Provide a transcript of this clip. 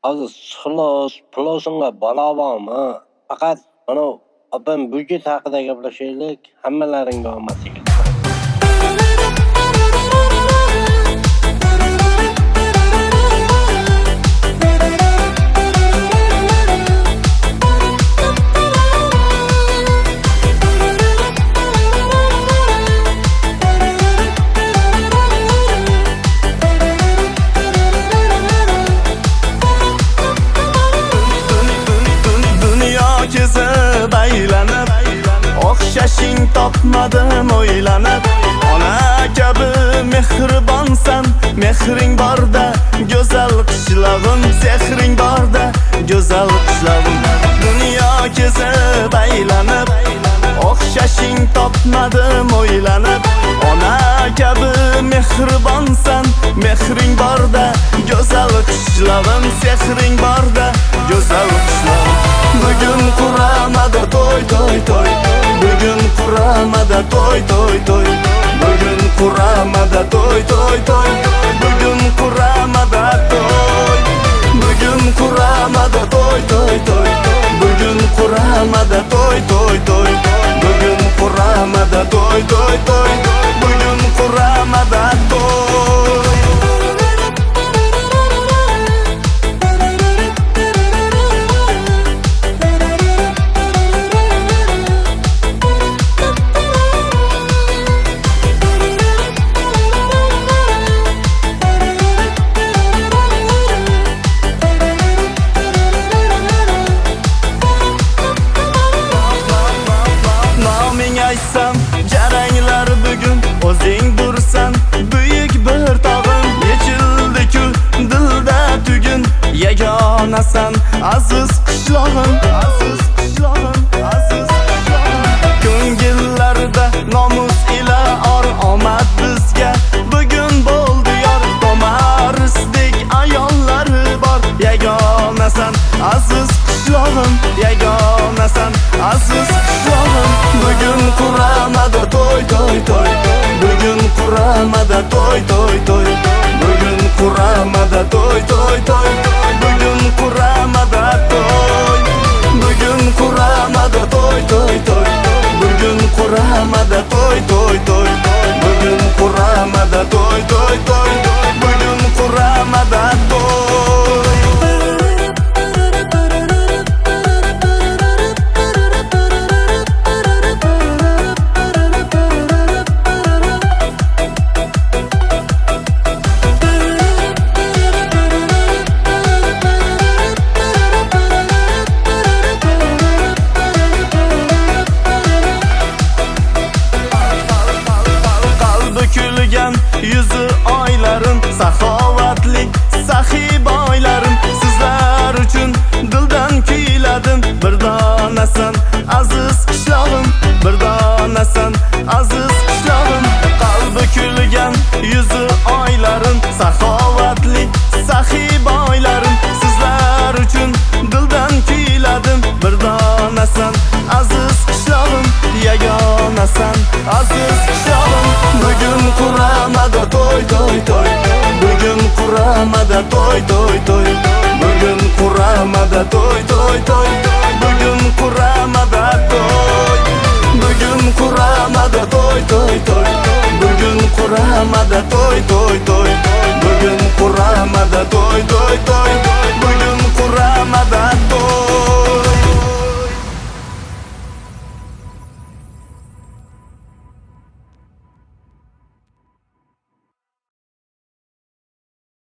Aziz xullas, pulosingga balo bormi? Faqat mana opam budjet haqida gaplashaylik. Hammalaringga omadlik. Kezib aylanib, o'xshashing topmadim o'ylanib. Ona kabi mehribonsan, mehring borda go'zal qishlog'im, sehring borda go'zal qishlog'im. Dunyo kezib aylanib, o'xshashing topmadim o'ylanib. Ona kabi mehribonsan, mehring borda go'zal qishlog'im, sehring borda go'zal qishlog'im. Bugün kuramada toy toy toy, bugün kuramada toy toy toy, bugün kuramada toy toy toy, bugün kuramada toy, bugün kuramada toy toy toy, bugün kuramada toy toy toy, bugün kuramada toy toy toy, bugün kuramada toy. Aytsam jaranglar bugun o'zing dursan, buyuk bir tog'im yechildi-ku dilda tugun. Yagonasan aziz qishlog'im, aziz qishlog'im, aziz qishlog'im. Ko'ngillarda nomus ila or omad bizga bugun bo'ldi yor. Tomarisdek ayollari bor. Yagonasan aziz qishlog'im, yagonasan aziz qishlog'im. Bugün kuramada toy toy toy, bugün kuramada toy toy toy, bugün kuramada toy toy toy, bugün kuramada toy, bugün kuramada toy toy toy, bugün kuramada toy toy toy, bugün kuramada toy toy toy, bugün kuramada toy. Yüzü oylarim, saxovatli saxiy boylarim, sizlar uchun dildan kuyladim. Bir donasan aziz qishlog'im, bir donasan aziz qishlog'im. Qalbi kulgan yuzi oylarim, saxovatli saxiy boylarim, sizlar uchun dildan kuyladim. Bir donasan aziz qishlog'im, yagonasan aziz qishlog'im. Bugün kuramada toy toy toy, bugün kuramada toy toy toy, bugün kuramada toy toy toy, bugün kuramada toy, bugün kuramada toy toy toy, bugün kuramada toy toy toy, bugün kuramada toy toy toy.